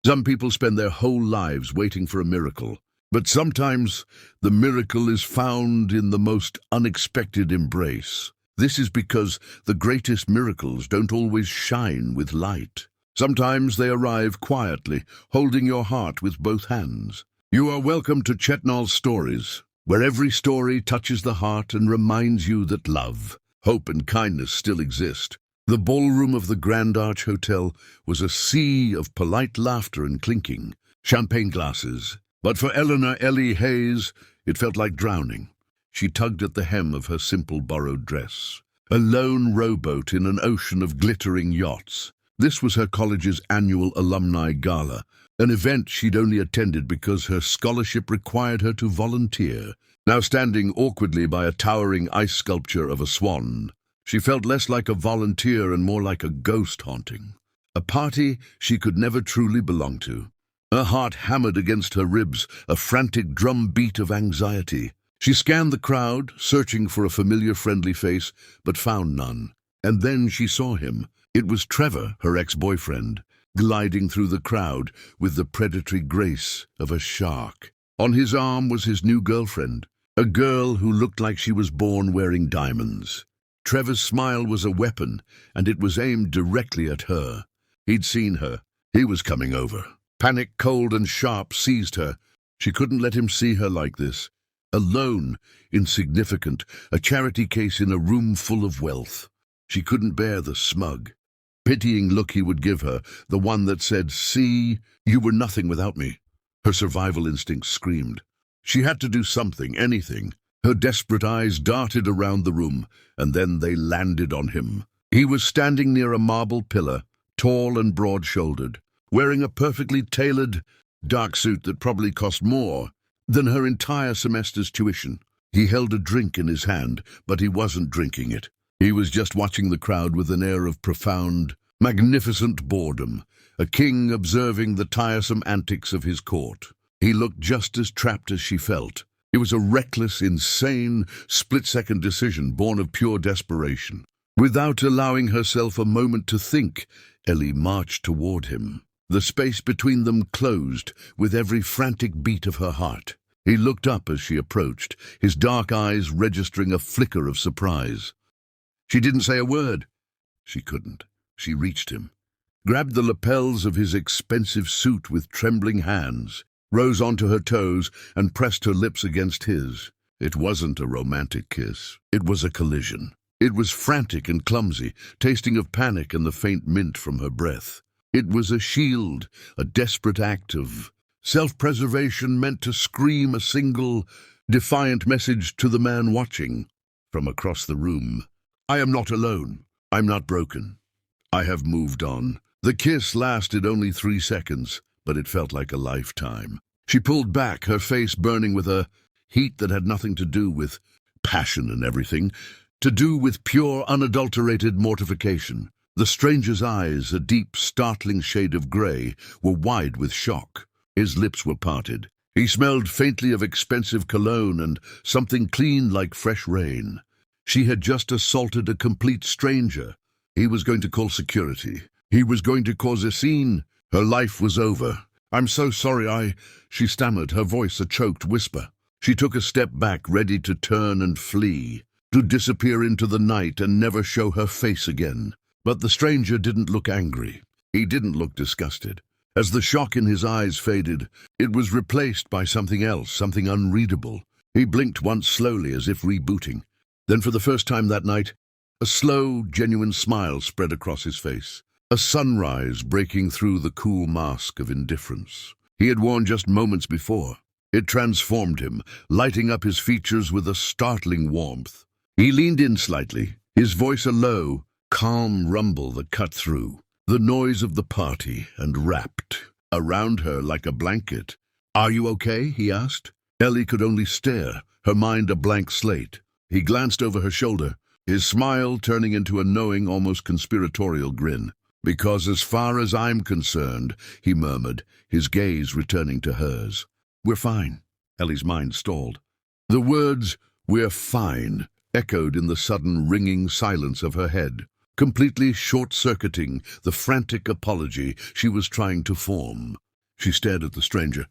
Some people spend their whole lives waiting for a miracle, but sometimes the miracle is found in the most unexpected embrace. This is because the greatest miracles don't always shine with light. Sometimes they arrive quietly, holding your heart with both hands. You are welcome to Chetnal's Stories, where every story touches the heart and reminds you that love, hope and kindness still exist. The ballroom of the Grand Arch Hotel was a sea of polite laughter and clinking champagne glasses. But for Eleanor Ellie Hayes, it felt like drowning. She tugged at the hem of her simple borrowed dress. A lone rowboat in an ocean of glittering yachts. This was her college's annual alumni gala, an event she'd only attended because her scholarship required her to volunteer. Now standing awkwardly by a towering ice sculpture of a swan, she felt less like a volunteer and more like a ghost haunting. A party she could never truly belong to. Her heart hammered against her ribs, a frantic drumbeat of anxiety. She scanned the crowd, searching for a familiar friendly face, but found none. And then she saw him. It was Trevor, her ex-boyfriend, gliding through the crowd with the predatory grace of a shark. On his arm was his new girlfriend, a girl who looked like she was born wearing diamonds. Trevor's smile was a weapon, and it was aimed directly at her. He'd seen her. He was coming over. Panic, cold and sharp, seized her. She couldn't let him see her like this. Alone, insignificant, a charity case in a room full of wealth. She couldn't bear the smug, pitying look he would give her, the one that said, "See, you were nothing without me." Her survival instinct screamed. She had to do something, anything. Her desperate eyes darted around the room, and then they landed on him. He was standing near a marble pillar, tall and broad-shouldered, wearing a perfectly tailored dark suit that probably cost more than her entire semester's tuition. He held a drink in his hand, but he wasn't drinking it. He was just watching the crowd with an air of profound, magnificent boredom, a king observing the tiresome antics of his court. He looked just as trapped as she felt. It was a reckless, insane, split-second decision born of pure desperation. Without allowing herself a moment to think, Ellie marched toward him. The space between them closed with every frantic beat of her heart. He looked up as she approached, his dark eyes registering a flicker of surprise. She didn't say a word. She couldn't. She reached him, grabbed the lapels of his expensive suit with trembling hands, rose onto her toes and pressed her lips against his. It wasn't a romantic kiss. It was a collision. It was frantic and clumsy, tasting of panic and the faint mint from her breath. It was a shield, a desperate act of self-preservation meant to scream a single, defiant message to the man watching from across the room. "I am not alone. I'm not broken. I have moved on." The kiss lasted only 3 seconds, but it felt like a lifetime. She pulled back, her face burning with a heat that had nothing to do with passion and everything, to do with pure, unadulterated mortification. The stranger's eyes, a deep, startling shade of grey, were wide with shock. His lips were parted. He smelled faintly of expensive cologne and something clean like fresh rain. She had just assaulted a complete stranger. He was going to call security. He was going to cause a scene. Her life was over. "I'm so sorry, she stammered, her voice a choked whisper. She took a step back, ready to turn and flee, to disappear into the night and never show her face again. But the stranger didn't look angry. He didn't look disgusted. As the shock in his eyes faded, it was replaced by something else, something unreadable. He blinked once slowly, as if rebooting. Then for the first time that night, a slow, genuine smile spread across his face. A sunrise breaking through the cool mask of indifference he had worn just moments before. It transformed him, lighting up his features with a startling warmth. He leaned in slightly, his voice a low, calm rumble that cut through the noise of the party and wrapped around her like a blanket. "Are you okay?" he asked. Ellie could only stare, her mind a blank slate. He glanced over her shoulder, his smile turning into a knowing, almost conspiratorial grin. "Because as far as I'm concerned," he murmured, his gaze returning to hers. "We're fine." Ellie's mind stalled. The words, "we're fine," echoed in the sudden ringing silence of her head, completely short-circuiting the frantic apology she was trying to form. She stared at the stranger,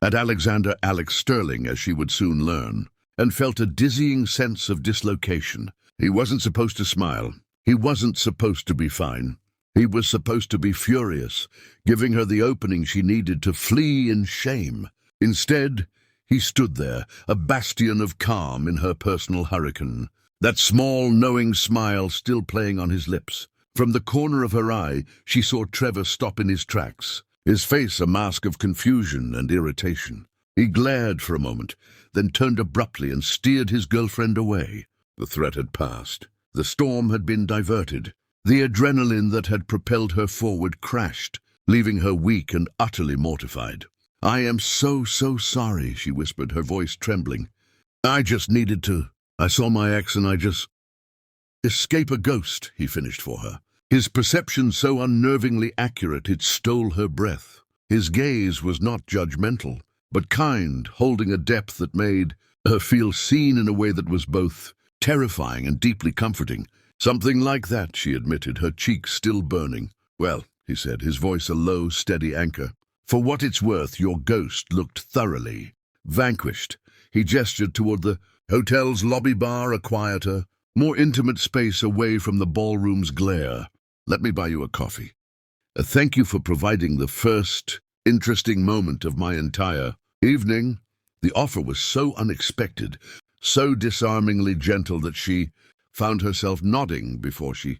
at Alexander Alex Sterling, as she would soon learn, and felt a dizzying sense of dislocation. He wasn't supposed to smile. He wasn't supposed to be fine. He was supposed to be furious, giving her the opening she needed to flee in shame. Instead, he stood there, a bastion of calm in her personal hurricane, that small, knowing smile still playing on his lips. From the corner of her eye, she saw Trevor stop in his tracks, his face a mask of confusion and irritation. He glared for a moment, then turned abruptly and steered his girlfriend away. The threat had passed. The storm had been diverted. The adrenaline that had propelled her forward crashed, leaving her weak and utterly mortified. "I am so sorry," she whispered, her voice trembling. "I just needed to. I saw my ex and I just—" "Escape a ghost," he finished for her. His perception so unnervingly accurate it stole her breath. His gaze was not judgmental, but kind, holding a depth that made her feel seen in a way that was both terrifying and deeply comforting. "Something like that," she admitted, her cheeks still burning. "Well," he said, his voice a low, steady anchor, "for what it's worth, your ghost looked thoroughly vanquished." He gestured toward the hotel's lobby bar, a quieter, more intimate space away from the ballroom's glare. "Let me buy you a coffee. Thank you for providing the first interesting moment of my entire evening." The offer was so unexpected, so disarmingly gentle that she found herself nodding before she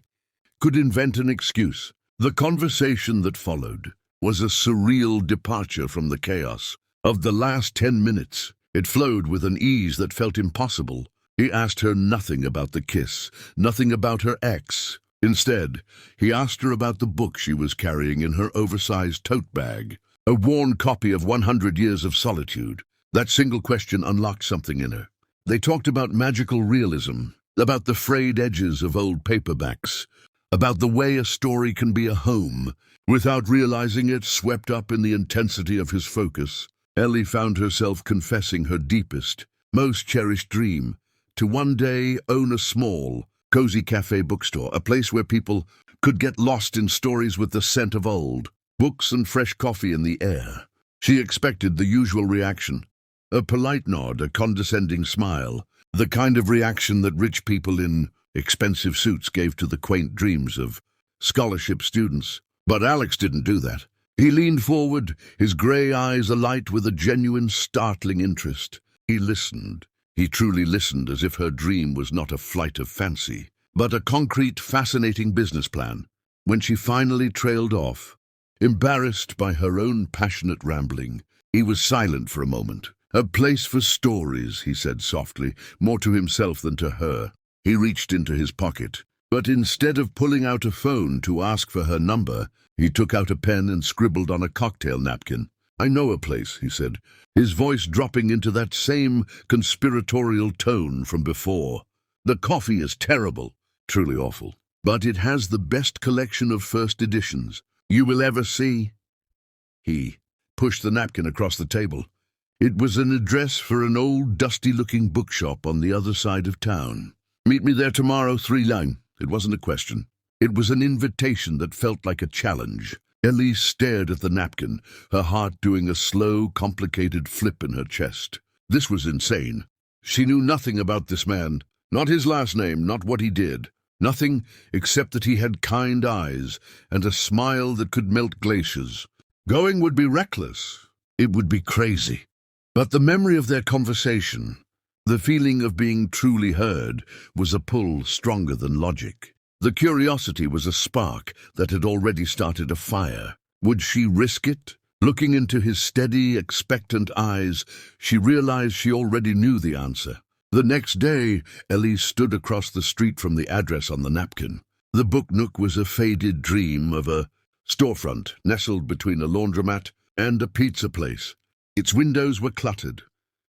could invent an excuse. The conversation that followed was a surreal departure from the chaos of the last 10 minutes. It flowed with an ease that felt impossible. He asked her nothing about the kiss, nothing about her ex. Instead, he asked her about the book she was carrying in her oversized tote bag, a worn copy of 100 Years of Solitude. That single question unlocked something in her. They talked about magical realism, about the frayed edges of old paperbacks, about the way a story can be a home, without realizing it, swept up in the intensity of his focus. Ellie found herself confessing her deepest, most cherished dream, to one day own a small, cozy cafe bookstore, a place where people could get lost in stories with the scent of old books and fresh coffee in the air. She expected the usual reaction, a polite nod, a condescending smile, the kind of reaction that rich people in expensive suits gave to the quaint dreams of scholarship students. But Alex didn't do that. He leaned forward, his grey eyes alight with a genuine, startling interest. He listened. He truly listened, as if her dream was not a flight of fancy, but a concrete, fascinating business plan. When she finally trailed off, embarrassed by her own passionate rambling, he was silent for a moment. "A place for stories," he said softly, more to himself than to her. He reached into his pocket, but instead of pulling out a phone to ask for her number, he took out a pen and scribbled on a cocktail napkin. "I know a place," he said, his voice dropping into that same conspiratorial tone from before. "The coffee is terrible, truly awful, but it has the best collection of first editions you will ever see." He pushed the napkin across the table. It was an address for an old, dusty-looking bookshop on the other side of town. "Meet me there tomorrow, 3 line." It wasn't a question. It was an invitation that felt like a challenge. Ellie stared at the napkin, her heart doing a slow, complicated flip in her chest. This was insane. She knew nothing about this man, not his last name, not what he did. Nothing except that he had kind eyes and a smile that could melt glaciers. Going would be reckless. It would be crazy. But the memory of their conversation, the feeling of being truly heard, was a pull stronger than logic. The curiosity was a spark that had already started a fire. Would she risk it? Looking into his steady, expectant eyes, she realized she already knew the answer. The next day, Ellie stood across the street from the address on the napkin. The book nook was a faded dream of a storefront nestled between a laundromat and a pizza place. Its windows were cluttered,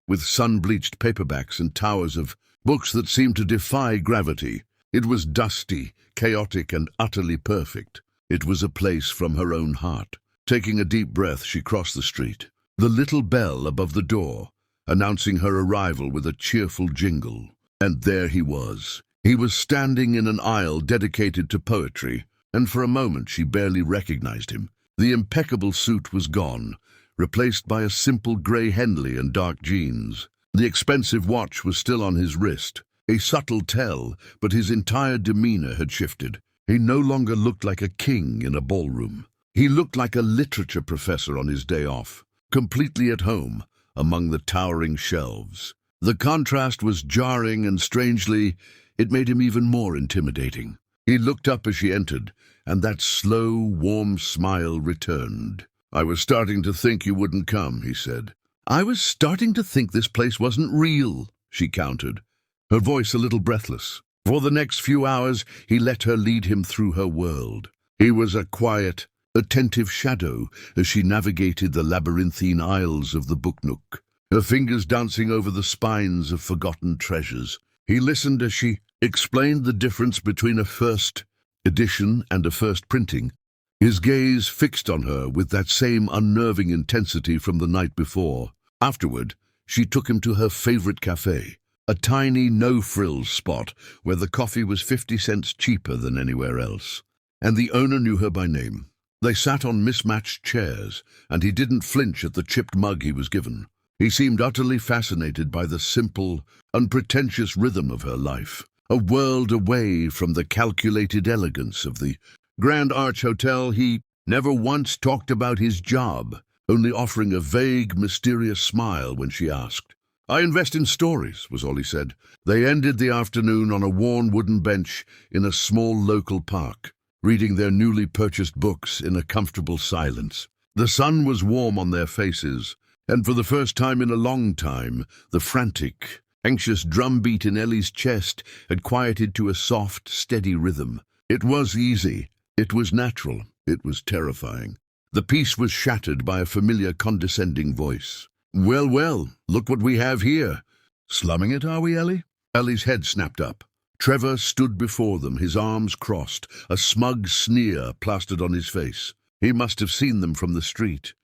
with sun-bleached paperbacks and towers of books that seemed to defy gravity. It was dusty, chaotic, and utterly perfect. It was a place from her own heart. Taking a deep breath, she crossed the street. The little bell above the door, announcing her arrival with a cheerful jingle. And there he was. He was standing in an aisle dedicated to poetry, and for a moment she barely recognized him. The impeccable suit was gone, replaced by a simple grey Henley and dark jeans. The expensive watch was still on his wrist, a subtle tell, but his entire demeanor had shifted. He no longer looked like a king in a ballroom. He looked like a literature professor on his day off, completely at home among the towering shelves. The contrast was jarring, and strangely, it made him even more intimidating. He looked up as she entered, and that slow, warm smile returned. "I was starting to think you wouldn't come," he said. "I was starting to think this place wasn't real," she countered, her voice a little breathless. For the next few hours, he let her lead him through her world. He was a quiet, attentive shadow as she navigated the labyrinthine aisles of the book nook, her fingers dancing over the spines of forgotten treasures. He listened as she explained the difference between a first edition and a first printing, his gaze fixed on her with that same unnerving intensity from the night before. Afterward, she took him to her favorite cafe, a tiny, no-frills spot where the coffee was 50 cents cheaper than anywhere else. And the owner knew her by name. They sat on mismatched chairs, and he didn't flinch at the chipped mug he was given. He seemed utterly fascinated by the simple, unpretentious rhythm of her life, a world away from the calculated elegance of the Grand Arch Hotel. He never once talked about his job, only offering a vague, mysterious smile when she asked. "I invest in stories," was all he said. They ended the afternoon on a worn wooden bench in a small local park, reading their newly purchased books in a comfortable silence. The sun was warm on their faces, and for the first time in a long time, the frantic, anxious drumbeat in Ellie's chest had quieted to a soft, steady rhythm. It was easy. It was natural. It was terrifying. The peace was shattered by a familiar, condescending voice. "Well, well, look what we have here. Slumming it, are we, Ellie?" Ellie's head snapped up. Trevor stood before them, his arms crossed, a smug sneer plastered on his face. He must have seen them from the street.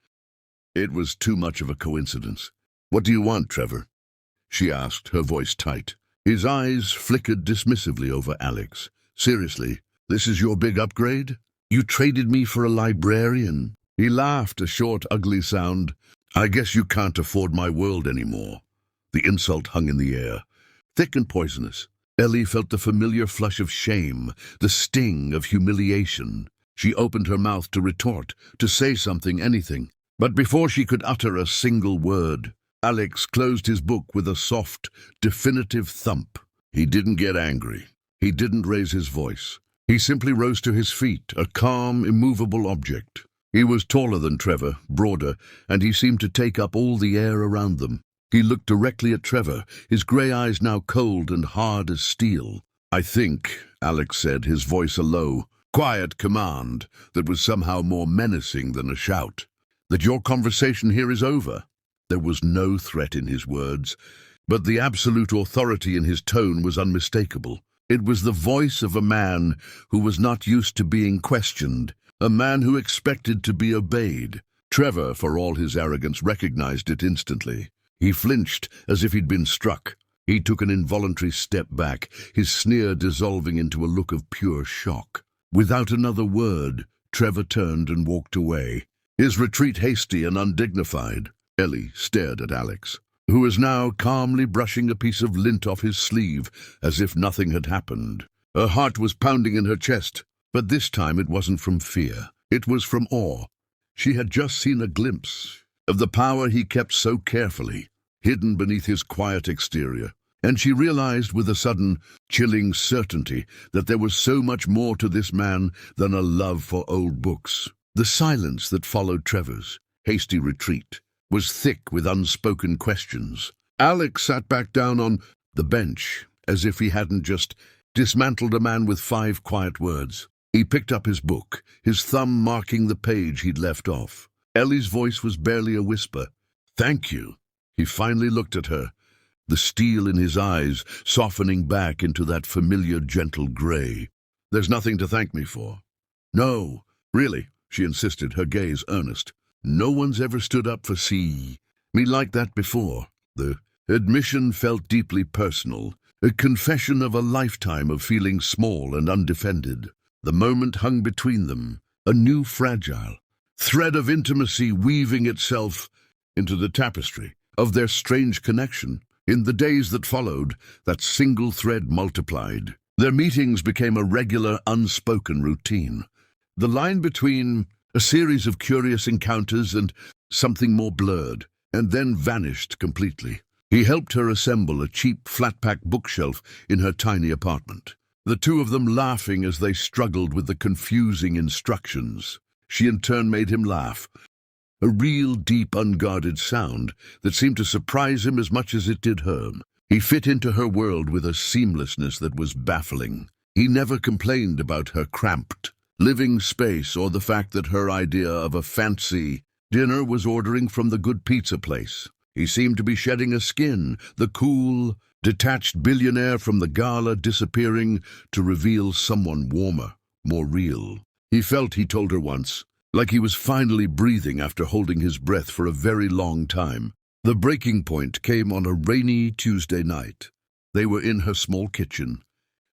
It was too much of a coincidence. "What do you want, Trevor?" she asked, her voice tight. His eyes flickered dismissively over Alex. "Seriously, this is your big upgrade? You traded me for a librarian?" He laughed, a short, ugly sound. "I guess you can't afford my world anymore." The insult hung in the air, thick and poisonous. Ellie felt the familiar flush of shame, the sting of humiliation. She opened her mouth to retort, to say something, anything. But before she could utter a single word, Alex closed his book with a soft, definitive thump. He didn't get angry. He didn't raise his voice. He simply rose to his feet, a calm, immovable object. He was taller than Trevor, broader, and he seemed to take up all the air around them. He looked directly at Trevor, his grey eyes now cold and hard as steel. "I think," Alex said, his voice a low, quiet command that was somehow more menacing than a shout, "that your conversation here is over." There was no threat in his words, but the absolute authority in his tone was unmistakable. It was the voice of a man who was not used to being questioned, a man who expected to be obeyed. Trevor, for all his arrogance, recognized it instantly. He flinched as if he'd been struck. He took an involuntary step back, his sneer dissolving into a look of pure shock. Without another word, Trevor turned and walked away, his retreat hasty and undignified. Ellie stared at Alex, who was now calmly brushing a piece of lint off his sleeve as if nothing had happened. Her heart was pounding in her chest, but this time it wasn't from fear. It was from awe. She had just seen a glimpse of the power he kept so carefully, hidden beneath his quiet exterior, and she realized with a sudden, chilling certainty that there was so much more to this man than a love for old books. The silence that followed Trevor's hasty retreat was thick with unspoken questions. Alex sat back down on the bench as if he hadn't just dismantled a man with 5 quiet words. He picked up his book, his thumb marking the page he'd left off. Ellie's voice was barely a whisper. "Thank you." He finally looked at her, the steel in his eyes softening back into that familiar gentle grey. "There's nothing to thank me for." "No, really," she insisted, her gaze earnest. "No one's ever stood up for me like that before." The admission felt deeply personal, a confession of a lifetime of feeling small and undefended. The moment hung between them, a new fragile, thread of intimacy weaving itself into the tapestry of their strange connection. In the days that followed, that single thread multiplied. Their meetings became a regular, unspoken routine. The line between a series of curious encounters and something more blurred, and then vanished completely. He helped her assemble a cheap, flat-pack bookshelf in her tiny apartment. The two of them laughing as they struggled with the confusing instructions. She in turn made him laugh. A real, deep, unguarded sound that seemed to surprise him as much as it did her. He fit into her world with a seamlessness that was baffling. He never complained about her cramped living space or the fact that her idea of a fancy dinner was ordering from the good pizza place. He seemed to be shedding a skin, the cool, detached billionaire from the gala disappearing to reveal someone warmer, more real. He felt, he told her once, like he was finally breathing after holding his breath for a very long time. The breaking point came on a rainy Tuesday night. They were in her small kitchen,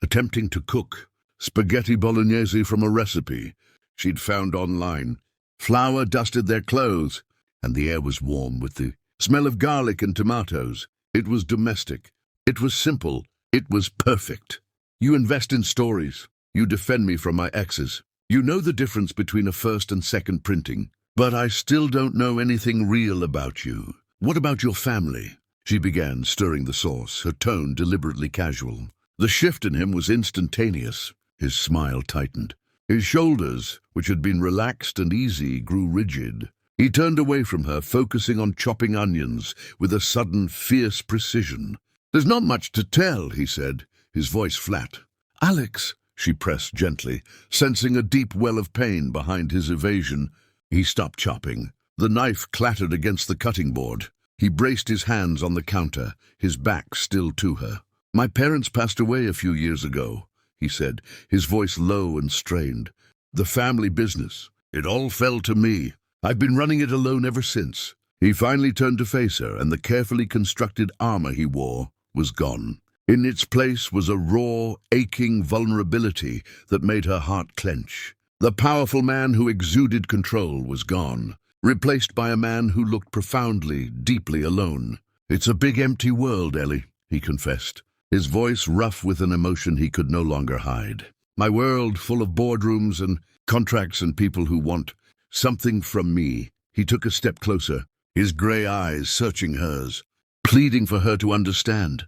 attempting to cook spaghetti bolognese from a recipe she'd found online. Flour dusted their clothes, and the air was warm with the smell of garlic and tomatoes. It was domestic. It was simple. It was perfect. You invest in stories. You defend me from my exes. You know the difference between a first and second printing. But I still don't know anything real about you. What about your family? She began, stirring the sauce, her tone deliberately casual. The shift in him was instantaneous. His smile tightened. His shoulders, which had been relaxed and easy, grew rigid. He turned away from her, focusing on chopping onions with a sudden, fierce precision. "There's not much to tell," he said, his voice flat. "Alex," she pressed gently, sensing a deep well of pain behind his evasion. He stopped chopping. The knife clattered against the cutting board. He braced his hands on the counter, his back still to her. "My parents passed away a few years ago," he said, his voice low and strained. "The family business. It all fell to me. I've been running it alone ever since." He finally turned to face her, and the carefully constructed armor he wore was gone. In its place was a raw, aching vulnerability that made her heart clench. The powerful man who exuded control was gone, replaced by a man who looked profoundly, deeply alone. "It's a big empty world, Ellie," he confessed, his voice rough with an emotion he could no longer hide. "My world full of boardrooms and contracts and people who want something from me." He took a step closer, his grey eyes searching hers, pleading for her to understand.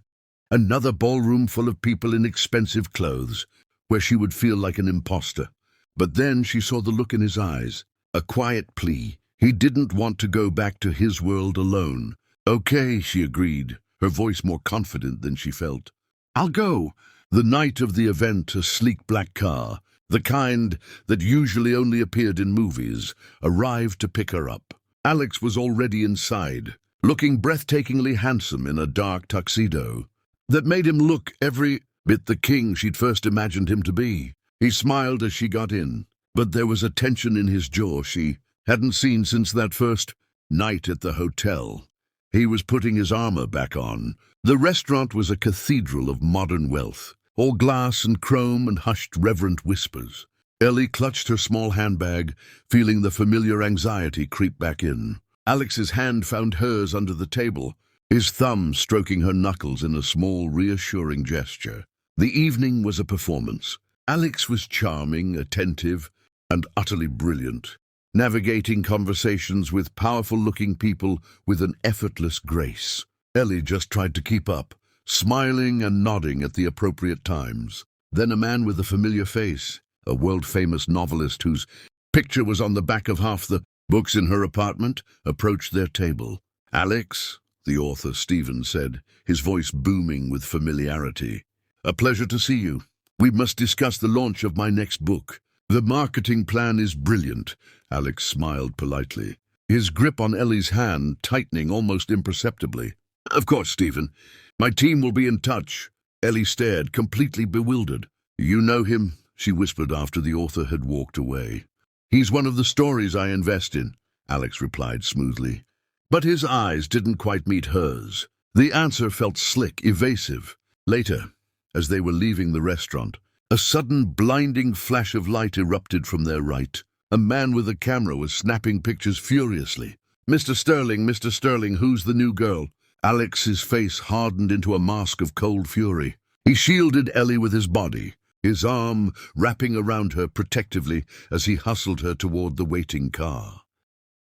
Another ballroom full of people in expensive clothes, where she would feel like an imposter. But then she saw the look in his eyes, a quiet plea. He didn't want to go back to his world alone. "Okay," she agreed, her voice more confident than she felt. "I'll go." The night of the event, a sleek black car, the kind that usually only appeared in movies, arrived to pick her up. Alex was already inside, looking breathtakingly handsome in a dark tuxedo that made him look every bit the king she'd first imagined him to be. He smiled as she got in, but there was a tension in his jaw she hadn't seen since that first night at the hotel. He was putting his armor back on. The restaurant was a cathedral of modern wealth, all glass and chrome and hushed reverent whispers. Ellie clutched her small handbag, feeling the familiar anxiety creep back in. Alex's hand found hers under the table, his thumb stroking her knuckles in a small, reassuring gesture. The evening was a performance. Alex was charming, attentive, and utterly brilliant, navigating conversations with powerful-looking people with an effortless grace. Ellie just tried to keep up, smiling and nodding at the appropriate times. Then a man with a familiar face, a world-famous novelist whose picture was on the back of half the books in her apartment, approached their table. "Alex," the author Stephen said, his voice booming with familiarity. "A pleasure to see you. We must discuss the launch of my next book." "The marketing plan is brilliant," Alex smiled politely, his grip on Ellie's hand tightening almost imperceptibly. "Of course, Stephen. My team will be in touch." Ellie stared, completely bewildered. "You know him?" she whispered after the author had walked away. "He's one of the stories I invest in," Alex replied smoothly. But his eyes didn't quite meet hers. The answer felt slick, evasive. Later, as they were leaving the restaurant, a sudden blinding flash of light erupted from their right. A man with a camera was snapping pictures furiously. Mr. Sterling, who's the new girl?" Alex's face hardened into a mask of cold fury. He shielded Ellie with his body, his arm wrapping around her protectively as he hustled her toward the waiting car.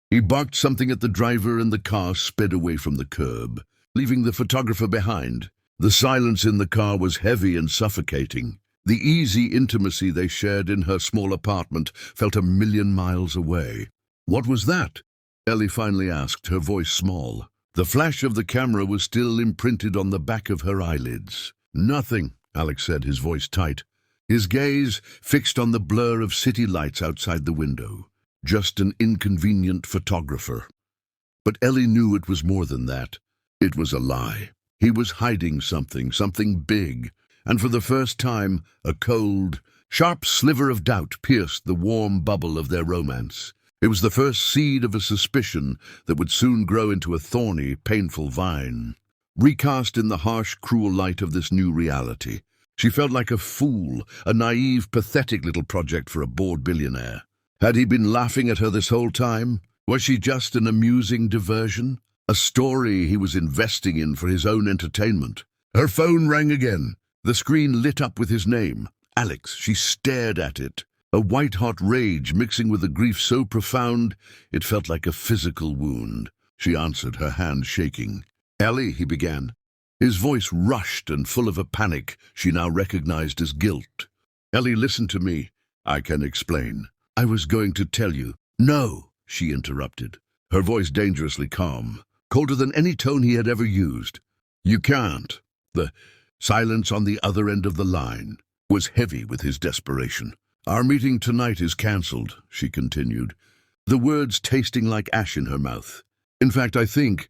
He barked something at the driver and the car sped away from the curb, leaving the photographer behind. The silence in the car was heavy and suffocating. The easy intimacy they shared in her small apartment felt a million miles away. "What was that?" Ellie finally asked, her voice small. The flash of the camera was still imprinted on the back of her eyelids. "Nothing," Alex said, his voice tight, his gaze fixed on the blur of city lights outside the window. "Just an inconvenient photographer." But Ellie knew it was more than that. It was a lie. He was hiding something big. And for the first time, a cold, sharp sliver of doubt pierced the warm bubble of their romance. It was the first seed of a suspicion that would soon grow into a thorny, painful vine. Recast in the harsh, cruel light of this new reality, she felt like a fool, a naive, pathetic little project for a bored billionaire. Had he been laughing at her this whole time? Was she just an amusing diversion? A story he was investing in for his own entertainment? Her phone rang again. The screen lit up with his name. Alex. She stared at it, a white-hot rage mixing with a grief so profound it felt like a physical wound. She answered, her hand shaking. "Ellie," he began. His voice rushed and full of a panic she now recognized as guilt. "Ellie, listen to me. I can explain. I was going to tell you." "No," she interrupted, her voice dangerously calm, colder than any tone he had ever used. "You can't." The silence on the other end of the line was heavy with his desperation. "Our meeting tonight is cancelled," she continued, the words tasting like ash in her mouth. "In fact, I think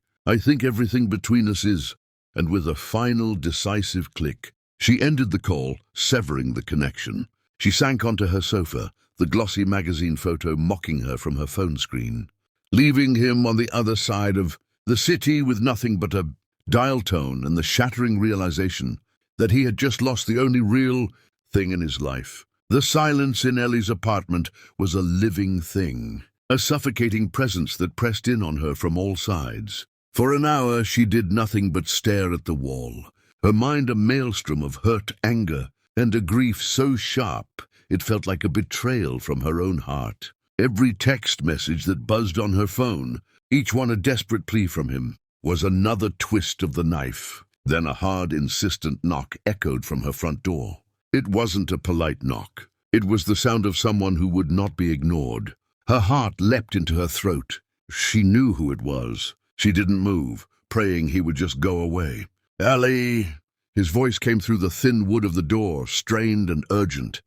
everything between us is..." And with a final, decisive click, she ended the call, severing the connection. She sank onto her sofa, the glossy magazine photo mocking her from her phone screen, leaving him on the other side of the city with nothing but a dial tone and the shattering realization that he had just lost the only real thing in his life. The silence in Ellie's apartment was a living thing, a suffocating presence that pressed in on her from all sides. For an hour she did nothing but stare at the wall, her mind a maelstrom of hurt anger and a grief so sharp it felt like a betrayal from her own heart. Every text message that buzzed on her phone, each one a desperate plea from him, was another twist of the knife. Then a hard, insistent knock echoed from her front door. It wasn't a polite knock. It was the sound of someone who would not be ignored. Her heart leapt into her throat. She knew who it was. She didn't move, praying he would just go away. "Ellie!" His voice came through the thin wood of the door, strained and urgent.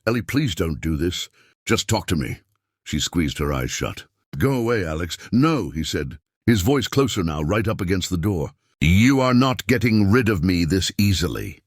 "Ellie, please don't do this. Just talk to me." She squeezed her eyes shut. "Go away, Alex." "No," he said, his voice closer now, right up against the door. "You are not getting rid of me this easily."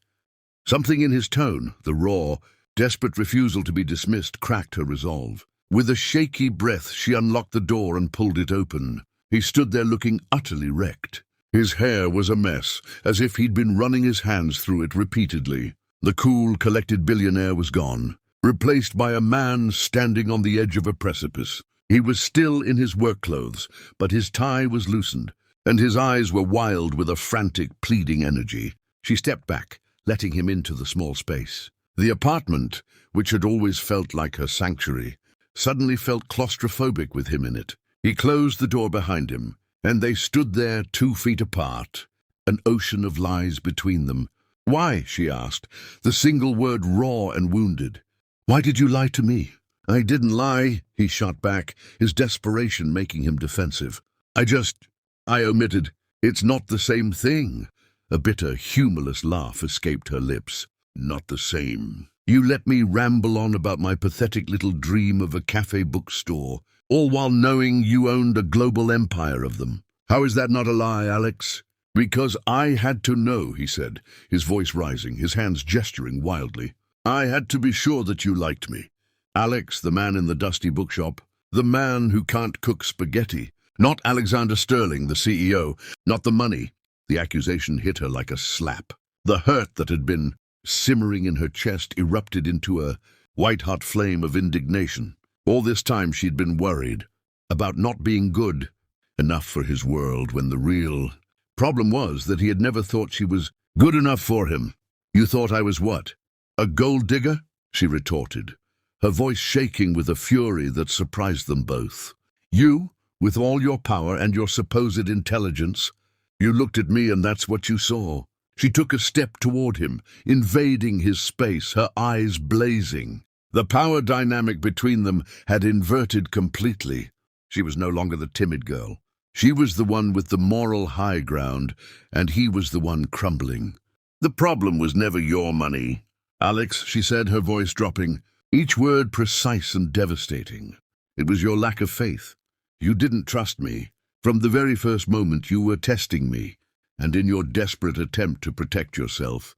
Something in his tone, the raw, desperate refusal to be dismissed, cracked her resolve. With a shaky breath, she unlocked the door and pulled it open. He stood there looking utterly wrecked. His hair was a mess, as if he'd been running his hands through it repeatedly. The cool, collected billionaire was gone, replaced by a man standing on the edge of a precipice. He was still in his work clothes, but his tie was loosened, and his eyes were wild with a frantic, pleading energy. She stepped back, letting him into the small space. The apartment, which had always felt like her sanctuary, suddenly felt claustrophobic with him in it. He closed the door behind him, and they stood there 2 feet apart, an ocean of lies between them. "Why?" she asked, the single word raw and wounded. "Why did you lie to me?" "I didn't lie," he shot back, his desperation making him defensive. I omitted. It's not the same thing." A bitter, humorless laugh escaped her lips. "Not the same. You let me ramble on about my pathetic little dream of a cafe bookstore, all while knowing you owned a global empire of them. How is that not a lie, Alex?" "Because I had to know," he said, his voice rising, his hands gesturing wildly. "I had to be sure that you liked me. Alex, the man in the dusty bookshop, the man who can't cook spaghetti. Not Alexander Sterling, the CEO, not the money." The accusation hit her like a slap. The hurt that had been simmering in her chest erupted into a white-hot flame of indignation. All this time she'd been worried about not being good enough for his world when the real problem was that he had never thought she was good enough for him. "You thought I was what? A gold digger?" she retorted, her voice shaking with a fury that surprised them both. "You, with all your power and your supposed intelligence, you looked at me and that's what you saw." She took a step toward him, invading his space, her eyes blazing. The power dynamic between them had inverted completely. She was no longer the timid girl. She was the one with the moral high ground, and he was the one crumbling. "The problem was never your money, Alex," she said, her voice dropping, each word precise and devastating. "It was your lack of faith. You didn't trust me. From the very first moment you were testing me, and in your desperate attempt to protect yourself,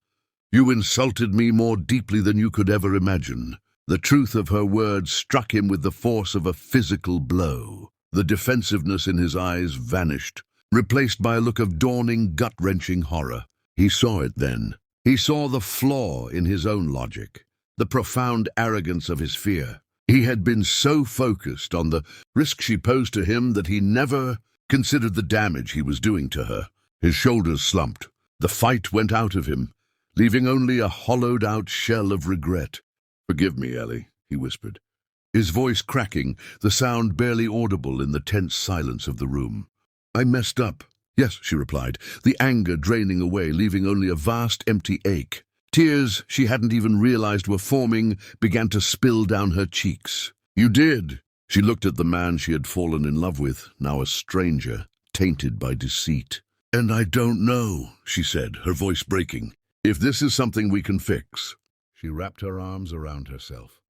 you insulted me more deeply than you could ever imagine." The truth of her words struck him with the force of a physical blow. The defensiveness in his eyes vanished, replaced by a look of dawning, gut-wrenching horror. He saw it then. He saw the flaw in his own logic, the profound arrogance of his fear. He had been so focused on the risk she posed to him that he never considered the damage he was doing to her. His shoulders slumped. The fight went out of him, leaving only a hollowed-out shell of regret. "Forgive me, Ellie," he whispered, his voice cracking, the sound barely audible in the tense silence of the room. "I messed up." "Yes," she replied, the anger draining away, leaving only a vast empty ache. Tears she hadn't even realized were forming began to spill down her cheeks. "You did." She looked at the man she had fallen in love with, now a stranger, tainted by deceit. "And I don't know," she said, her voice breaking, "if this is something we can fix." She wrapped her arms around herself,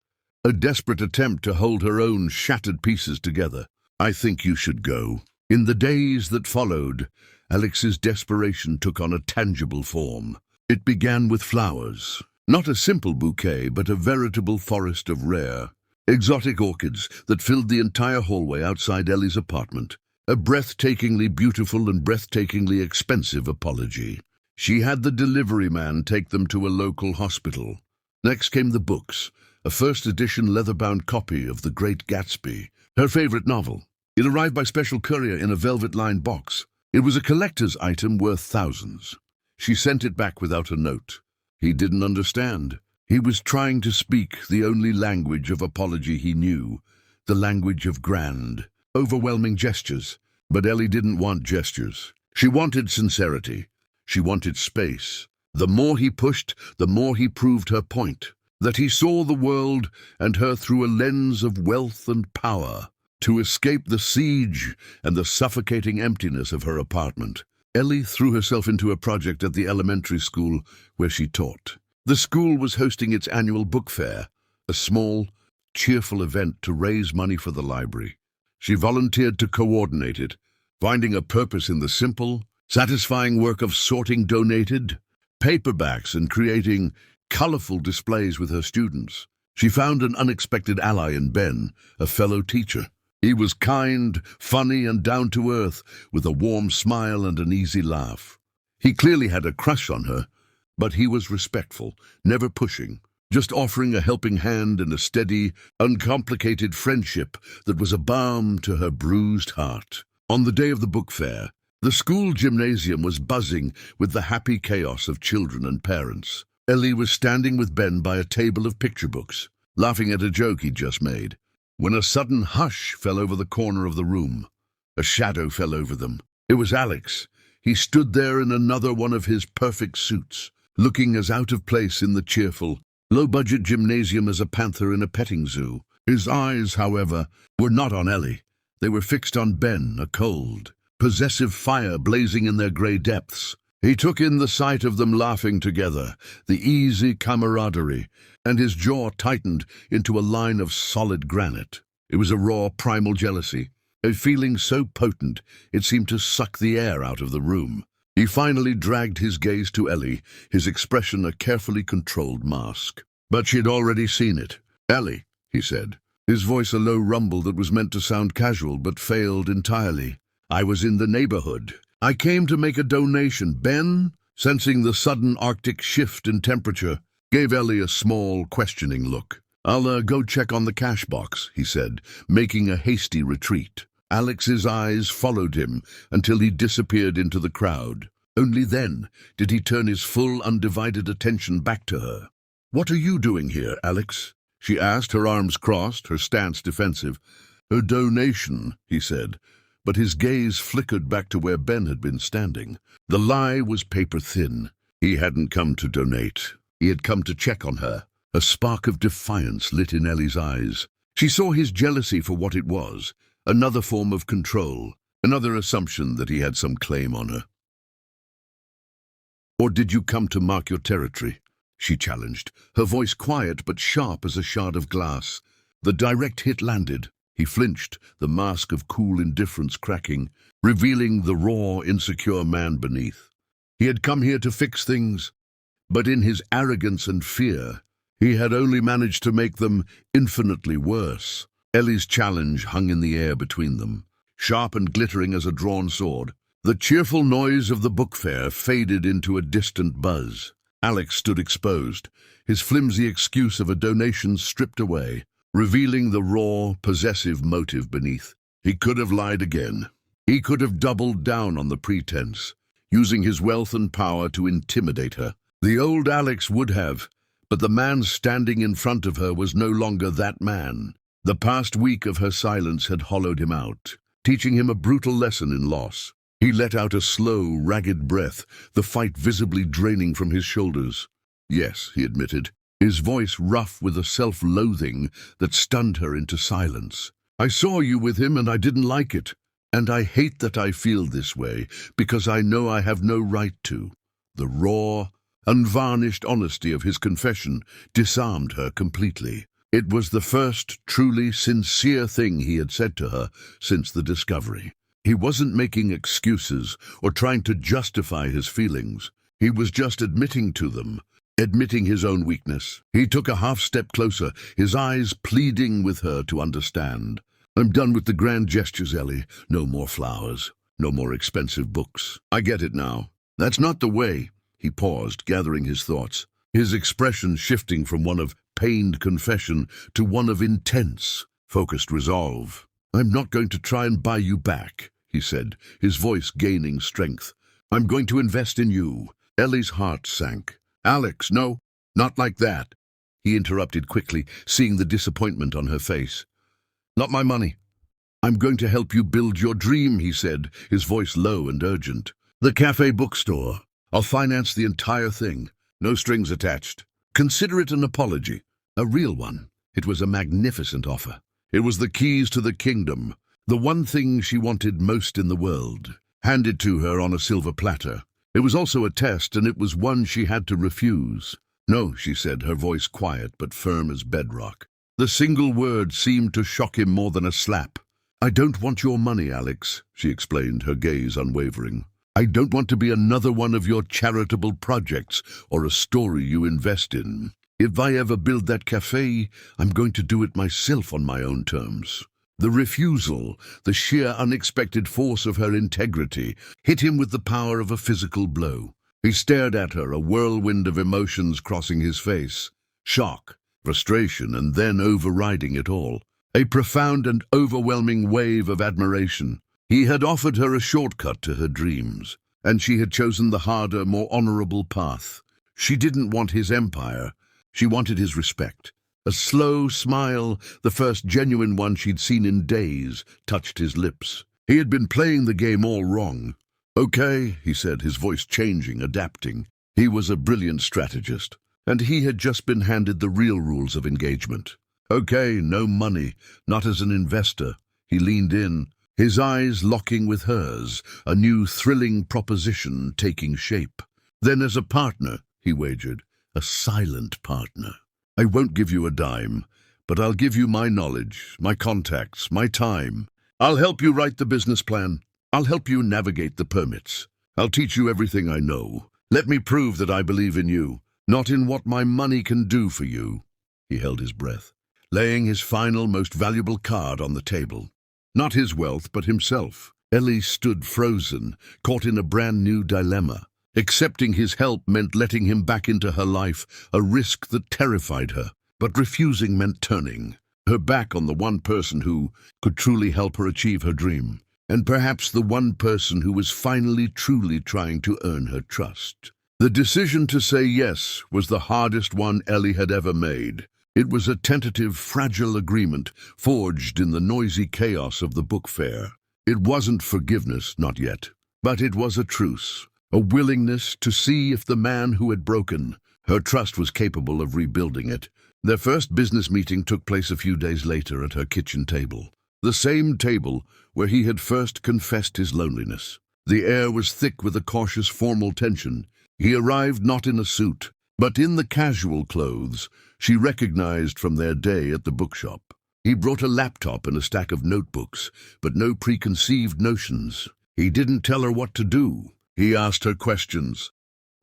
a desperate attempt to hold her own shattered pieces together. "I think you should go." In the days that followed, Alex's desperation took on a tangible form. It began with flowers. Not a simple bouquet, but a veritable forest of rare, exotic orchids that filled the entire hallway outside Ellie's apartment. A breathtakingly beautiful and breathtakingly expensive apology. She had the delivery man take them to a local hospital. Next came the books, a first-edition leather-bound copy of The Great Gatsby, her favorite novel. It arrived by special courier in a velvet-lined box. It was a collector's item worth thousands. She sent it back without a note. He didn't understand. He was trying to speak the only language of apology he knew, the language of grand, overwhelming gestures. But Ellie didn't want gestures. She wanted sincerity. She wanted space. The more he pushed, the more he proved her point, that he saw the world and her through a lens of wealth and power. To escape the siege and the suffocating emptiness of her apartment, Ellie threw herself into a project at the elementary school where she taught. The school was hosting its annual book fair, a small, cheerful event to raise money for the library. She volunteered to coordinate it, finding a purpose in the simple, satisfying work of sorting donated paperbacks and creating colorful displays with her students. She found an unexpected ally in Ben, a fellow teacher. He was kind, funny, and down-to-earth, with a warm smile and an easy laugh. He clearly had a crush on her, but he was respectful, never pushing, just offering a helping hand and a steady, uncomplicated friendship that was a balm to her bruised heart. On the day of the book fair, the school gymnasium was buzzing with the happy chaos of children and parents. Ellie was standing with Ben by a table of picture books, laughing at a joke he'd just made, when a sudden hush fell over the corner of the room. A shadow fell over them. It was Alex. He stood there in another one of his perfect suits, looking as out of place in the cheerful, low-budget gymnasium as a panther in a petting zoo. His eyes, however, were not on Ellie. They were fixed on Ben, a cold, possessive fire blazing in their grey depths. He took in the sight of them laughing together, the easy camaraderie, and his jaw tightened into a line of solid granite. It was a raw, primal jealousy, a feeling so potent it seemed to suck the air out of the room. He finally dragged his gaze to Ellie, his expression a carefully controlled mask. But she'd already seen it. "Ellie," he said, his voice a low rumble that was meant to sound casual but failed entirely. "I was in the neighborhood. I came to make a donation." Ben, sensing the sudden Arctic shift in temperature, gave Ellie a small, questioning look. I'll go check on the cash box, he said, making a hasty retreat. Alex's eyes followed him until he disappeared into the crowd. Only then did he turn his full, undivided attention back to her. "What are you doing here, Alex?" she asked, her arms crossed, her stance defensive. "A donation," he said, but his gaze flickered back to where Ben had been standing. The lie was paper-thin. He hadn't come to donate. He had come to check on her. A spark of defiance lit in Ellie's eyes. She saw his jealousy for what it was, another form of control, another assumption that he had some claim on her. "Or did you come to mark your territory?" she challenged, her voice quiet but sharp as a shard of glass. The direct hit landed. He flinched, the mask of cool indifference cracking, revealing the raw, insecure man beneath. He had come here to fix things, but in his arrogance and fear, he had only managed to make them infinitely worse. Ellie's challenge hung in the air between them, sharp and glittering as a drawn sword. The cheerful noise of the book fair faded into a distant buzz. Alex stood exposed, his flimsy excuse of a donation stripped away, revealing the raw, possessive motive beneath. He could have lied again. He could have doubled down on the pretense, using his wealth and power to intimidate her. The old Alex would have, but the man standing in front of her was no longer that man. The past week of her silence had hollowed him out, teaching him a brutal lesson in loss. He let out a slow, ragged breath, the fight visibly draining from his shoulders. "Yes," he admitted, his voice rough with a self-loathing that stunned her into silence. "I saw you with him and I didn't like it. And I hate that I feel this way, because I know I have no right to." The raw, unvarnished honesty of his confession disarmed her completely. It was the first truly sincere thing he had said to her since the discovery. He wasn't making excuses or trying to justify his feelings. He was just admitting to them, admitting his own weakness. He took a half-step closer, his eyes pleading with her to understand. "I'm done with the grand gestures, Ellie. No more flowers. No more expensive books. I get it now. That's not the way." He paused, gathering his thoughts, his expression shifting from one of pained confession to one of intense, focused resolve. "I'm not going to try and buy you back," he said, his voice gaining strength. "I'm going to invest in you." Ellie's heart sank. "Alex, no, not like that," he interrupted quickly, seeing the disappointment on her face. "Not my money. I'm going to help you build your dream," he said, his voice low and urgent. "The cafe bookstore. I'll finance the entire thing. No strings attached. Consider it an apology, a real one." It was a magnificent offer. It was the keys to the kingdom, the one thing she wanted most in the world, handed to her on a silver platter. It was also a test, and it was one she had to refuse. "No," she said, her voice quiet but firm as bedrock. The single word seemed to shock him more than a slap. "I don't want your money, Alex," she explained, her gaze unwavering. "I don't want to be another one of your charitable projects or a story you invest in. If I ever build that cafe, I'm going to do it myself on my own terms." The refusal, the sheer unexpected force of her integrity, hit him with the power of a physical blow. He stared at her, a whirlwind of emotions crossing his face. Shock, frustration, and then overriding it all. A profound and overwhelming wave of admiration. He had offered her a shortcut to her dreams, and she had chosen the harder, more honorable path. She didn't want his empire. She wanted his respect. A slow smile, the first genuine one she'd seen in days, touched his lips. He had been playing the game all wrong. "Okay," he said, his voice changing, adapting. He was a brilliant strategist, and he had just been handed the real rules of engagement. "Okay, no money, not as an investor." He leaned in, his eyes locking with hers, a new thrilling proposition taking shape. "Then as a partner," he wagered, "a silent partner. I won't give you a dime, but I'll give you my knowledge, my contacts, my time. I'll help you write the business plan. I'll help you navigate the permits. I'll teach you everything I know. Let me prove that I believe in you, not in what my money can do for you." He held his breath, laying his final, most valuable card on the table. Not his wealth, but himself. Ellie stood frozen, caught in a brand new dilemma. Accepting his help meant letting him back into her life, a risk that terrified her. but refusing meant turning her back on the one person who could truly help her achieve her dream, and perhaps the one person who was finally truly trying to earn her trust. The decision to say yes was the hardest one Ellie had ever made. It was a tentative, fragile agreement forged in the noisy chaos of the book fair. It wasn't forgiveness, not yet, but it was a truce, a willingness to see if the man who had broken her trust was capable of rebuilding it. Their first business meeting took place a few days later at her kitchen table, the same table where he had first confessed his loneliness. The air was thick with a cautious, formal tension. He arrived not in a suit, but in the casual clothes she recognized from their day at the bookshop. He brought a laptop and a stack of notebooks, but no preconceived notions. He didn't tell her what to do. He asked her questions.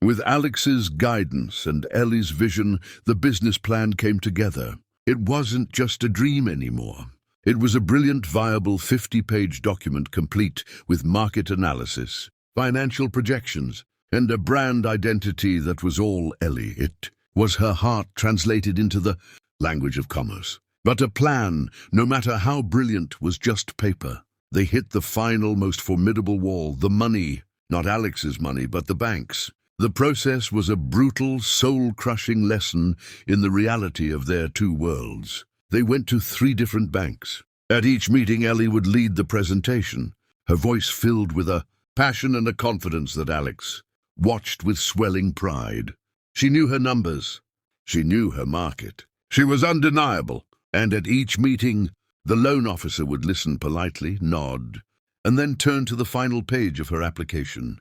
With Alex's guidance and Ellie's vision, the business plan came together. It wasn't just a dream anymore. It was a brilliant, viable 50-page document complete with market analysis, financial projections, and a brand identity that was all Ellie. It was her heart translated into the language of commerce. But a plan, no matter how brilliant, was just paper. They hit the final, most formidable wall, the money. Not Alex's money, but the bank's. The process was a brutal, soul-crushing lesson in the reality of their two worlds. They went to 3 different banks. At each meeting, Ellie would lead the presentation, her voice filled with a passion and a confidence that Alex watched with swelling pride. She knew her numbers. She knew her market. She was undeniable. And at each meeting, the loan officer would listen politely, nod, and then turn to the final page of her application.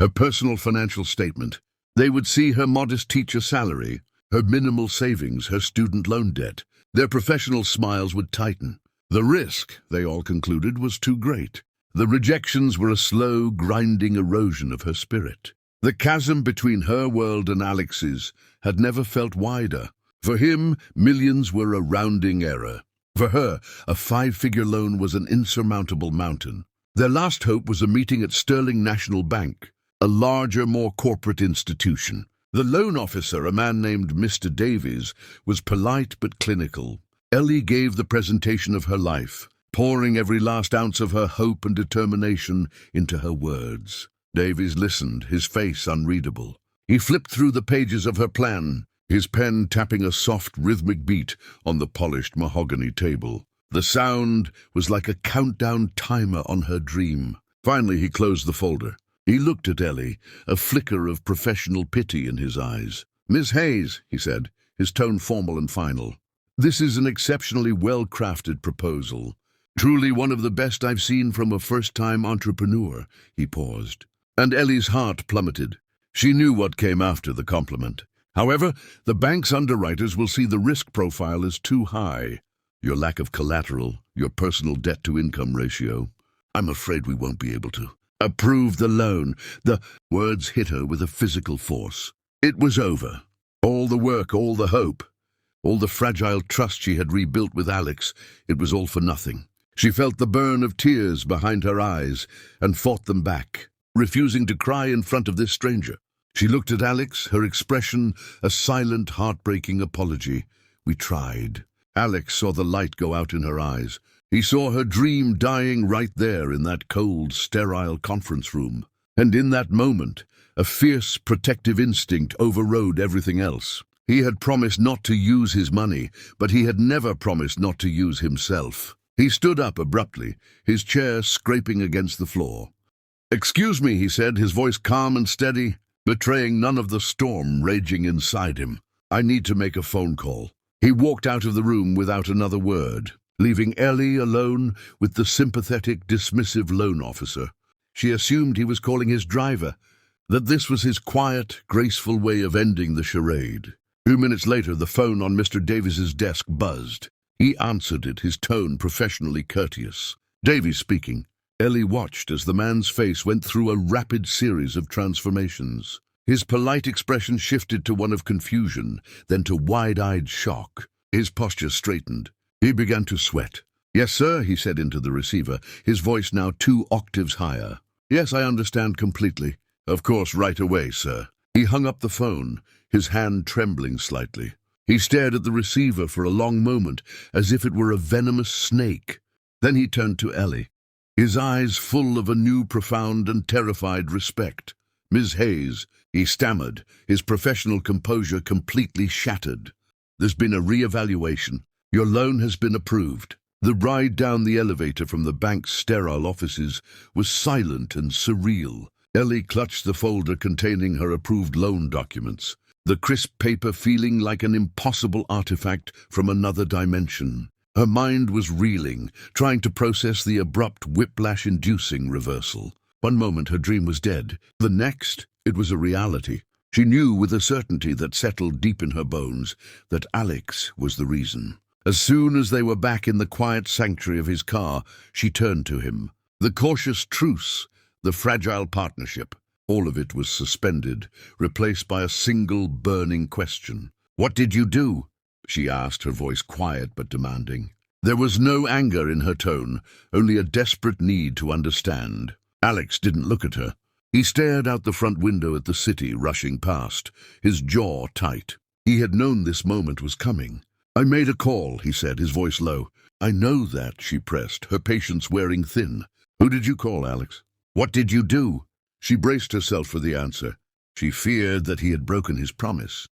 Her personal financial statement. They would see her modest teacher salary, her minimal savings, her student loan debt. Their professional smiles would tighten. The risk, they all concluded, was too great. The rejections were a slow, grinding erosion of her spirit. The chasm between her world and Alex's had never felt wider. For him, millions were a rounding error. For her, a 5-figure loan was an insurmountable mountain. Their last hope was a meeting at Sterling National Bank, a larger, more corporate institution. The loan officer, a man named Mr. Davies, was polite but clinical. Ellie gave the presentation of her life, pouring every last ounce of her hope and determination into her words. Davies listened, his face unreadable. He flipped through the pages of her plan, his pen tapping a soft, rhythmic beat on the polished mahogany table. The sound was like a countdown timer on her dream. Finally, he closed the folder. He looked at Ellie, a flicker of professional pity in his eyes. "Miss Hayes," he said, his tone formal and final. "This is an exceptionally well-crafted proposal. Truly one of the best I've seen from a first-time entrepreneur." He paused, and Ellie's heart plummeted. She knew what came after the compliment. "However, the bank's underwriters will see the risk profile is too high. Your lack of collateral, your personal debt-to-income ratio. I'm afraid we won't be able to approve the loan." The words hit her with a physical force. It was over. All the work, all the hope, all the fragile trust she had rebuilt with Alex, it was all for nothing. She felt the burn of tears behind her eyes and fought them back, refusing to cry in front of this stranger. She looked at Alex, her expression a silent, heartbreaking apology. "We tried." Alex saw the light go out in her eyes. He saw her dream dying right there in that cold, sterile conference room. And in that moment, a fierce, protective instinct overrode everything else. He had promised not to use his money, but he had never promised not to use himself. He stood up abruptly, his chair scraping against the floor. "Excuse me," he said, his voice calm and steady, betraying none of the storm raging inside him. "I need to make a phone call." He walked out of the room without another word, leaving Ellie alone with the sympathetic, dismissive loan officer. She assumed he was calling his driver, that this was his quiet, graceful way of ending the charade. 2 minutes later, the phone on Mr. Davies's desk buzzed. He answered it, his tone professionally courteous. "Davies speaking." Ellie watched as the man's face went through a rapid series of transformations. His polite expression shifted to one of confusion, then to wide-eyed shock. His posture straightened. He began to sweat. "Yes, sir," he said into the receiver, his voice now 2 octaves higher. "Yes, I understand completely. Of course, right away, sir." He hung up the phone, his hand trembling slightly. He stared at the receiver for a long moment, as if it were a venomous snake. Then he turned to Ellie, his eyes full of a new profound and terrified respect. "Miss Hayes," he stammered, his professional composure completely shattered. "There's been a re-evaluation. Your loan has been approved." The ride down the elevator from the bank's sterile offices was silent and surreal. Ellie clutched the folder containing her approved loan documents, the crisp paper feeling like an impossible artifact from another dimension. Her mind was reeling, trying to process the abrupt, whiplash-inducing reversal. One moment her dream was dead. The next, it was a reality. She knew with a certainty that settled deep in her bones that Alex was the reason. As soon as they were back in the quiet sanctuary of his car, she turned to him. The cautious truce, the fragile partnership, all of it was suspended, replaced by a single burning question. "What did you do?" she asked, her voice quiet but demanding. There was no anger in her tone, only a desperate need to understand. Alex didn't look at her. He stared out the front window at the city rushing past, his jaw tight. He had known this moment was coming. "I made a call," he said, his voice low. "I know that," she pressed, her patience wearing thin. "Who did you call, Alex? What did you do?" She braced herself for the answer. She feared that he had broken his promise,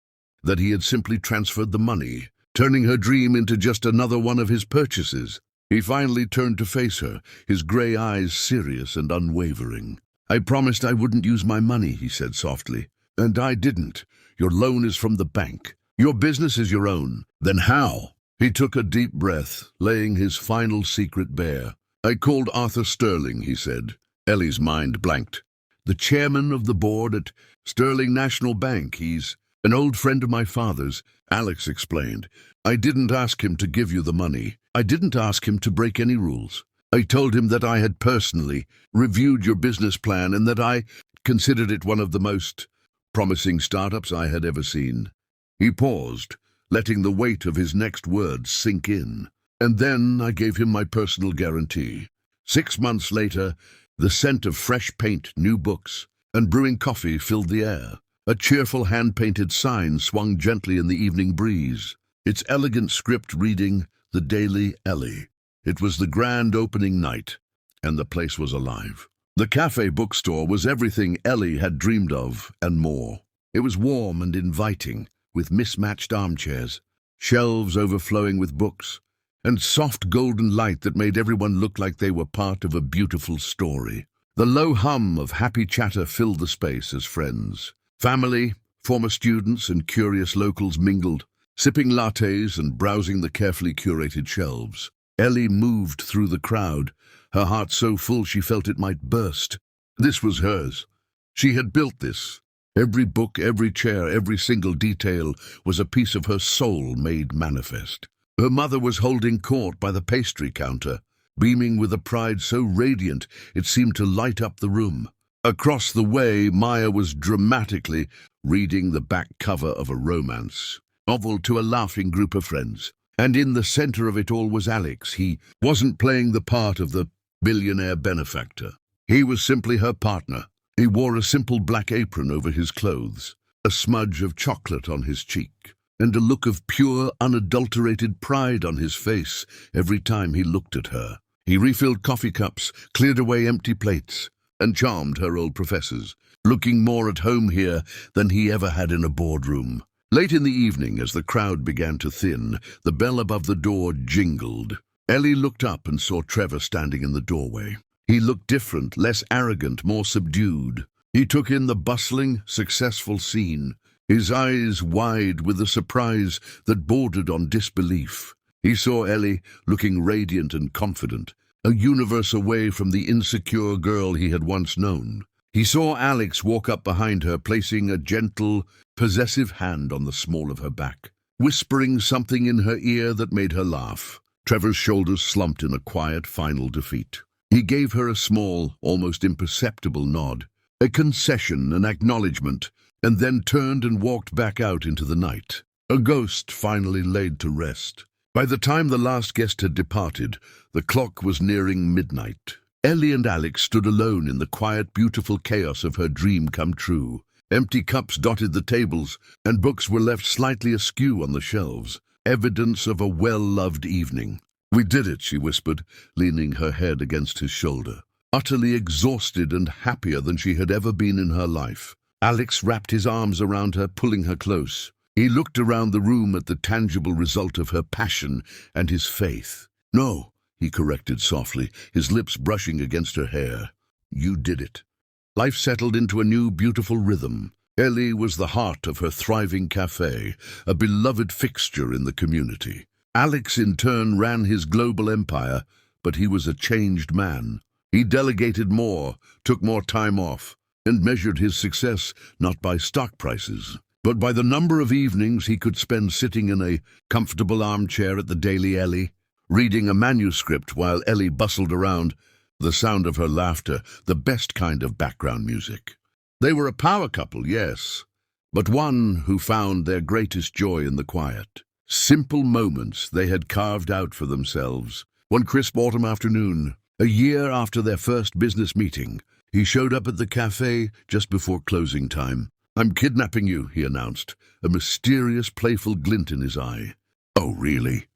that he had simply transferred the money, turning her dream into just another one of his purchases. He finally turned to face her, his grey eyes serious and unwavering. "I promised I wouldn't use my money," he said softly. "And I didn't. Your loan is from the bank. Your business is your own. Then how?" He took a deep breath, laying his final secret bare. "I called Arthur Sterling," he said. Ellie's mind blanked. "The chairman of the board at Sterling National Bank. He's an old friend of my father's," Alex explained. "I didn't ask him to give you the money. I didn't ask him to break any rules. I told him that I had personally reviewed your business plan and that I considered it one of the most promising startups I had ever seen." He paused, letting the weight of his next words sink in. "And then I gave him my personal guarantee." 6 months later, the scent of fresh paint, new books, and brewing coffee filled the air. A cheerful hand-painted sign swung gently in the evening breeze, its elegant script reading, "The Daily Ellie." It was the grand opening night, and the place was alive. The cafe bookstore was everything Ellie had dreamed of, and more. It was warm and inviting, with mismatched armchairs, shelves overflowing with books, and soft golden light that made everyone look like they were part of a beautiful story. The low hum of happy chatter filled the space as friends, family, former students, and curious locals mingled, sipping lattes and browsing the carefully curated shelves. Ellie moved through the crowd, her heart so full she felt it might burst. This was hers. She had built this. Every book, every chair, every single detail was a piece of her soul made manifest. Her mother was holding court by the pastry counter, beaming with a pride so radiant it seemed to light up the room. Across the way, Maya was dramatically reading the back cover of a romance novel to a laughing group of friends. And in the center of it all was Alex. He wasn't playing the part of the billionaire benefactor. He was simply her partner. He wore a simple black apron over his clothes, a smudge of chocolate on his cheek, and a look of pure, unadulterated pride on his face every time he looked at her. He refilled coffee cups, cleared away empty plates, and charmed her old professors, looking more at home here than he ever had in a boardroom. Late in the evening, as the crowd began to thin, the bell above the door jingled. Ellie looked up and saw Trevor standing in the doorway. He looked different, less arrogant, more subdued. He took in the bustling, successful scene, his eyes wide with a surprise that bordered on disbelief. He saw Ellie looking radiant and confident, a universe away from the insecure girl he had once known. He saw Alex walk up behind her, placing a gentle, possessive hand on the small of her back, whispering something in her ear that made her laugh. Trevor's shoulders slumped in a quiet, final defeat. He gave her a small, almost imperceptible nod, a concession, an acknowledgement, and then turned and walked back out into the night, a ghost finally laid to rest. By the time the last guest had departed, the clock was nearing midnight. Ellie and Alex stood alone in the quiet, beautiful chaos of her dream come true. Empty cups dotted the tables, and books were left slightly askew on the shelves, evidence of a well-loved evening. "We did it," she whispered, leaning her head against his shoulder, utterly exhausted and happier than she had ever been in her life. Alex wrapped his arms around her, pulling her close. He looked around the room at the tangible result of her passion and his faith. "No," he corrected softly, his lips brushing against her hair. "You did it." Life settled into a new, beautiful rhythm. Ellie was the heart of her thriving cafe, a beloved fixture in the community. Alex, in turn, ran his global empire, but he was a changed man. He delegated more, took more time off, and measured his success not by stock prices, but by the number of evenings he could spend sitting in a comfortable armchair at the Daily Ellie, reading a manuscript while Ellie bustled around, the sound of her laughter, the best kind of background music. They were a power couple, yes, but one who found their greatest joy in the quiet. Simple moments they had carved out for themselves. One crisp autumn afternoon, a year after their first business meeting, he showed up at the cafe just before closing time. "I'm kidnapping you," he announced, a mysterious, playful glint in his eye. "Oh, really?"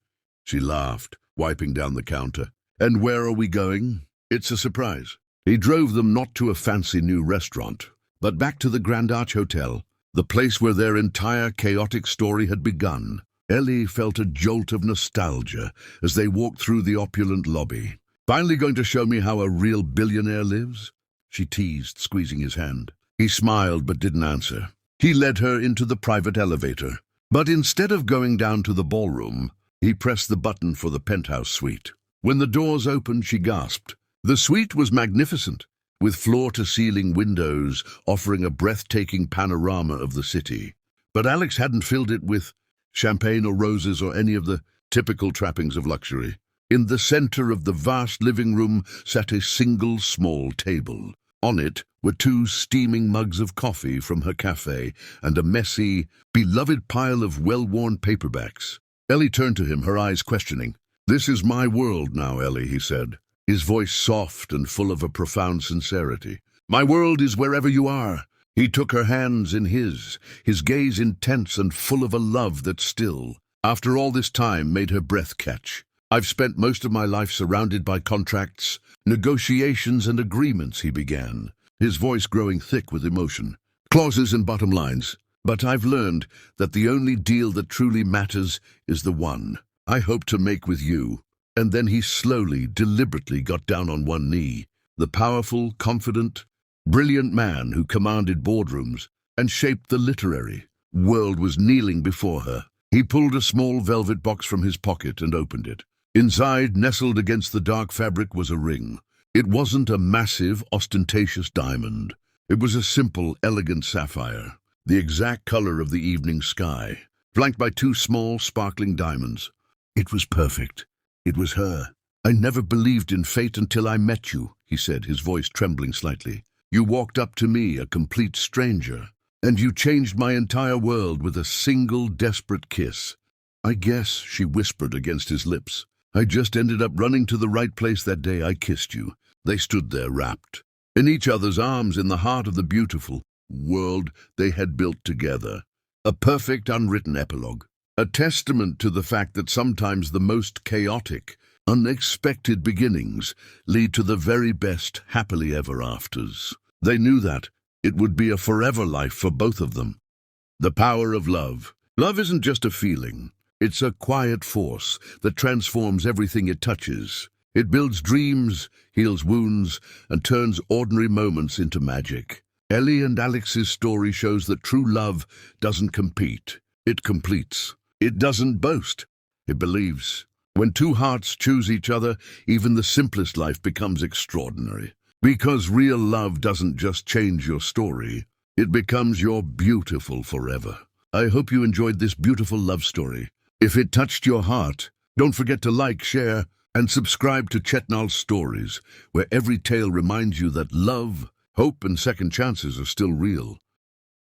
She laughed, wiping down the counter. "And where are we going?" "It's a surprise." He drove them not to a fancy new restaurant, but back to the Grand Arch Hotel, the place where their entire chaotic story had begun. Ellie felt a jolt of nostalgia as they walked through the opulent lobby. "Finally going to show me how a real billionaire lives?" she teased, squeezing his hand. He smiled but didn't answer. He led her into the private elevator, but instead of going down to the ballroom, he pressed the button for the penthouse suite. When the doors opened, she gasped. The suite was magnificent, with floor-to-ceiling windows offering a breathtaking panorama of the city. But Alex hadn't filled it with champagne or roses or any of the typical trappings of luxury. In the center of the vast living room sat a single small table. On it were 2 steaming mugs of coffee from her cafe and a messy, beloved pile of well-worn paperbacks. Ellie turned to him, her eyes questioning. "This is my world now, Ellie," he said, his voice soft and full of a profound sincerity. "My world is wherever you are." He took her hands in his gaze intense and full of a love that still, after all this time, made her breath catch. "I've spent most of my life surrounded by contracts, negotiations and agreements," he began, his voice growing thick with emotion. "Clauses and bottom lines. But I've learned that the only deal that truly matters is the one I hope to make with you." And then he slowly, deliberately got down on one knee. The powerful, confident, brilliant man who commanded boardrooms and shaped the literary world was kneeling before her. He pulled a small velvet box from his pocket and opened it. Inside, nestled against the dark fabric, was a ring. It wasn't a massive, ostentatious diamond. It was a simple, elegant sapphire, the exact color of the evening sky, flanked by 2 small, sparkling diamonds. It was perfect. It was her. "I never believed in fate until I met you," he said, his voice trembling slightly. "You walked up to me, a complete stranger, and you changed my entire world with a single desperate kiss." "I guess," she whispered against his lips, "I just ended up running to the right place that day I kissed you." They stood there wrapped, in each other's arms, in the heart of the beautiful world they had built together. A perfect unwritten epilogue. A testament to the fact that sometimes the most chaotic, unexpected beginnings lead to the very best happily ever afters. They knew that it would be a forever life for both of them. The power of love. Love isn't just a feeling. It's a quiet force that transforms everything it touches. It builds dreams, heals wounds, and turns ordinary moments into magic. Ellie and Alex's story shows that true love doesn't compete. It completes. It doesn't boast. It believes. When 2 hearts choose each other, even the simplest life becomes extraordinary. Because real love doesn't just change your story, it becomes your beautiful forever. I hope you enjoyed this beautiful love story. If it touched your heart, don't forget to like, share, and subscribe to Chetnal's Stories, where every tale reminds you that love, hope, and second chances are still real.